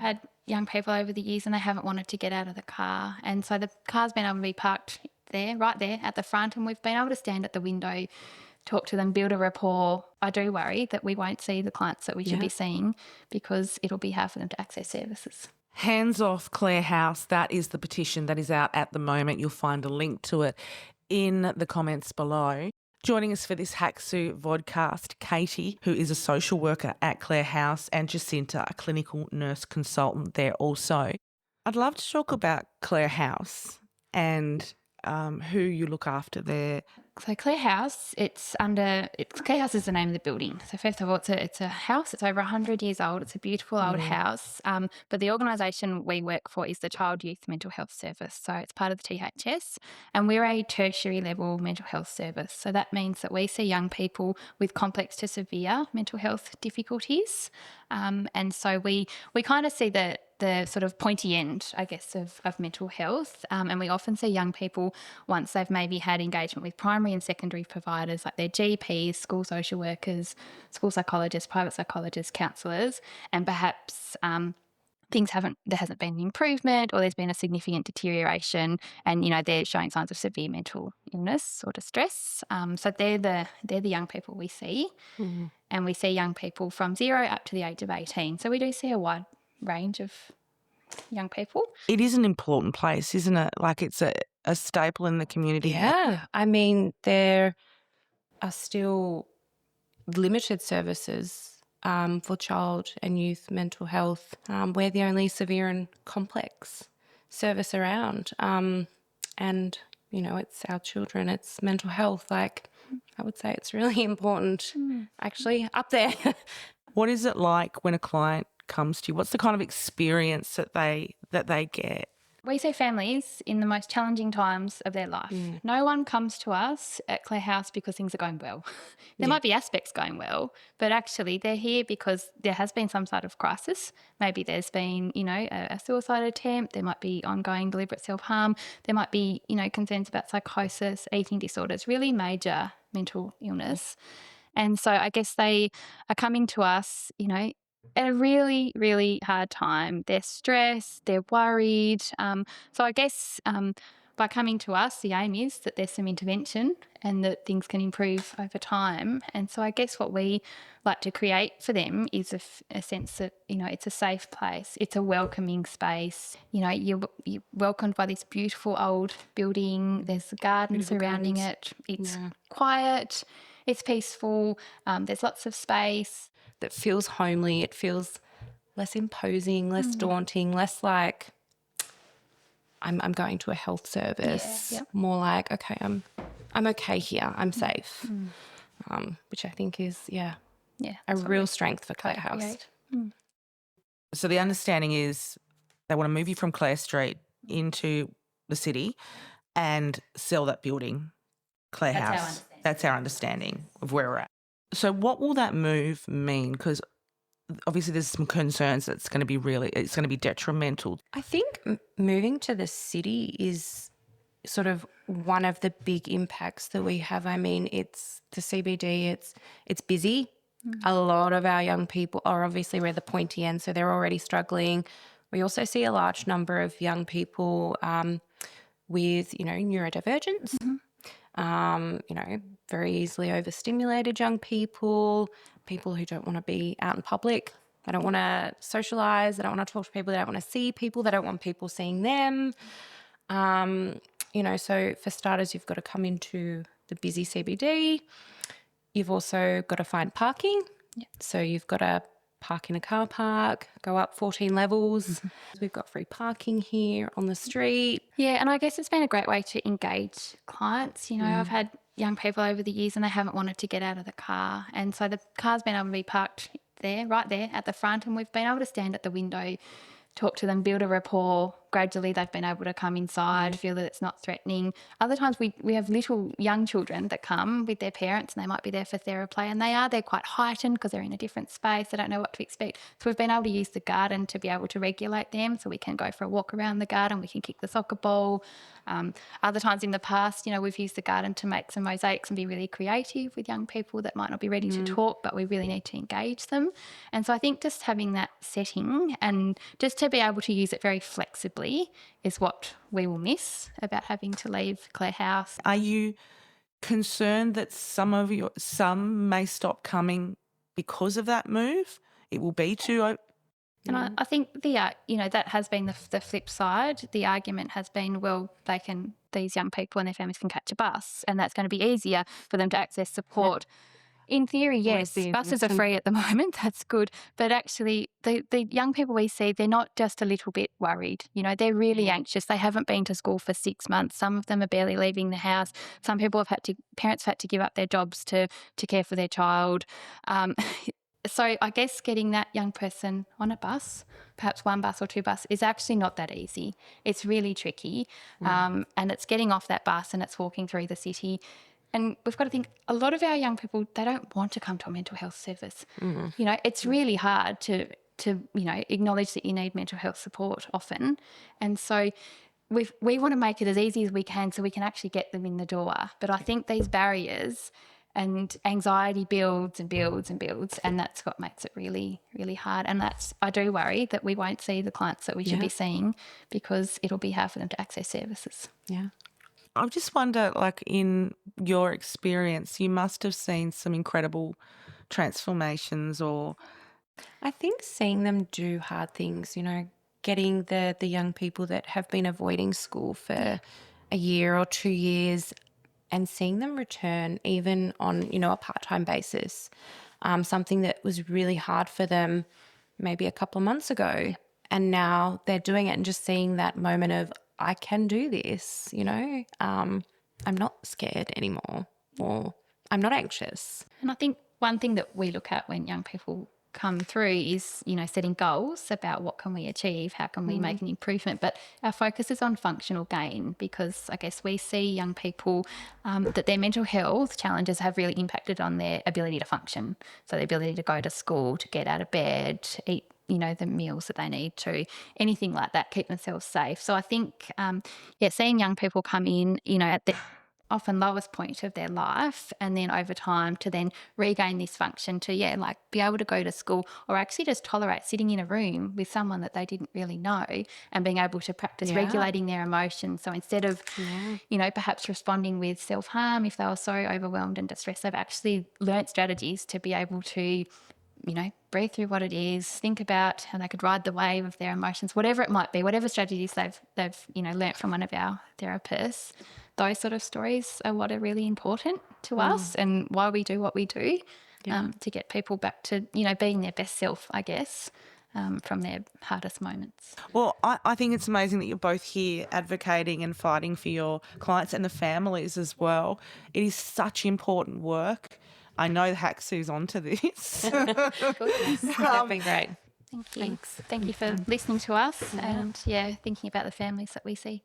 had young people over the years and they haven't wanted to get out of the car. And so the car's been able to be parked there, right there at the front, and we've been able to stand at the window, talk to them, build a rapport. I do worry that we won't see the clients that we should be seeing because it'll be hard for them to access services. Hands off Clare House, that is the petition that is out at the moment. You'll find a link to it in the comments below. Joining us for this Hacksu vodcast, Katie, who is a social worker at Clare House, and Jacinta, a clinical nurse consultant there also. I'd love to talk about Clare House and who you look after there. So Clare House, Clare House is the name of the building. So first of all, it's a house. It's over 100 years old. It's a beautiful old house. But the organisation we work for is the Child Youth Mental Health Service. So it's part of the THS, and we're a tertiary level mental health service. So that means that we see young people with complex to severe mental health difficulties. And so we kind of see the sort of pointy end, I guess, of mental health. And we often see young people once they've maybe had engagement with primary and secondary providers like their GPs, school social workers, school psychologists, private psychologists, counsellors, and perhaps there hasn't been an improvement or there's been a significant deterioration and, they're showing signs of severe mental illness or distress. So they're the young people we see. Mm-hmm. And we see young people from 0 up to the age of 18. So we do see a wide range of young people. It is an important place, isn't it? Like it's a staple in the community. Yeah. I mean, there are still limited services for child and youth mental health. We're the only severe and complex service around. And, it's our children, it's mental health. Like, I would say it's really important, actually, up there. What is it like when a client comes to you? What's the kind of experience that they get? We see families in the most challenging times of their life. No one comes to us at Clare House because things are going well. There might be aspects going well, but actually they're here because there has been some sort of crisis. Maybe there's been, a suicide attempt. There might be ongoing deliberate self-harm. There might be, concerns about psychosis, eating disorders, really major mental illness. And so I guess they are coming to us, at a really, really hard time. They're stressed, they're worried. So I guess by coming to us, the aim is that there's some intervention and that things can improve over time. And so I guess what we like to create for them is a sense that, it's a safe place. It's a welcoming space. You're welcomed by this beautiful old building. There's a garden surrounding it. It's quiet. It's peaceful. There's lots of space. That feels homely. It feels less imposing, less daunting, less like I'm going to a health service. Yeah. More like, okay, I'm okay here. I'm safe. Which I think is a real strength for Clare House. So the understanding is they want to move you from Clare Street into the city and sell that building, Clare House. That's our understanding of where we're at. So what will that move mean? Because obviously there's some concerns that it's going to be detrimental. I think moving to the city is sort of one of the big impacts that we have. I mean, it's the CBD, it's busy. A lot of our young people are obviously we're the pointy end, so they're already struggling. We also see a large number of young people with, neurodivergence. Very easily overstimulated young people who don't want to be out in public. They don't want to socialise. They don't want to talk to people. They don't want to see people. They don't want people seeing them. So for starters, you've got to come into the busy CBD. You've also got to find parking. Yep. So you've got to park in a car park, go up 14 levels. We've got free parking here on the street. Yeah, and I guess it's been a great way to engage clients. I've had young people over the years and they haven't wanted to get out of the car. And so the car's been able to be parked there, right there at the front, and we've been able to stand at the window, talk to them, build a rapport, gradually they've been able to come inside, feel that it's not threatening. Other times we have little young children that come with their parents and they might be there for therapy, and they're quite heightened because they're in a different space. They don't know what to expect. So we've been able to use the garden to be able to regulate them, so we can go for a walk around the garden, we can kick the soccer ball. Other times in the past, we've used the garden to make some mosaics and be really creative with young people that might not be ready to talk, but we really need to engage them. And so I think just having that setting and just to be able to use it very flexibly is what we will miss about having to leave Clare House. Are you concerned that some may stop coming because of that move? It will be too. And I think that has been the flip side. The argument has been, well, these young people and their families can catch a bus, and that's going to be easier for them to access support. In theory, yes, buses are free at the moment. That's good. But actually, the young people we see, they're not just a little bit worried. They're really anxious. They haven't been to school for 6 months. Some of them are barely leaving the house. Some people parents have had to give up their jobs to care for their child. So I guess getting that young person on a bus, perhaps one bus or two buses, is actually not that easy. It's really tricky. And it's getting off that bus and it's walking through the city. And we've got to think, a lot of our young people, they don't want to come to a mental health service. It's really hard to acknowledge that you need mental health support often. And so we want to make it as easy as we can so we can actually get them in the door. But I think these barriers and anxiety builds and builds and builds, and that's what makes it really, really hard. And I do worry that we won't see the clients that we should be seeing because it'll be hard for them to access services. Yeah. I just wonder, in your experience, you must have seen some incredible transformations or... I think seeing them do hard things, getting the young people that have been avoiding school for a year or 2 years and seeing them return even on, a part-time basis, something that was really hard for them maybe a couple of months ago. Yeah. And now they're doing it, and just seeing that moment of, I can do this, I'm not scared anymore, or I'm not anxious. And I think one thing that we look at when young people come through is, setting goals about what can we achieve, how can we make an improvement. But our focus is on functional gain, because I guess we see young people that their mental health challenges have really impacted on their ability to function. So the ability to go to school, to get out of bed, to eat the meals that they need to, anything like that, keep themselves safe. So I think, seeing young people come in, at the often lowest point of their life, and then over time to then regain this function to, be able to go to school, or actually just tolerate sitting in a room with someone that they didn't really know, and being able to practice regulating their emotions. So instead of, perhaps responding with self-harm if they were so overwhelmed and distressed, they've actually learnt strategies to be able to breathe through what it is, think about how they could ride the wave of their emotions, whatever it might be, whatever strategies they've learnt from one of our therapists. Those sort of stories are what are really important to us, and why we do what we do, to get people back to, being their best self, I guess, from their hardest moments. Well, I think it's amazing that you're both here advocating and fighting for your clients and the families as well. It is such important work. I know Hacksu's onto this. Goodness, that's been great. Thank you. Thanks. Thank you for listening to us and thinking about the families that we see.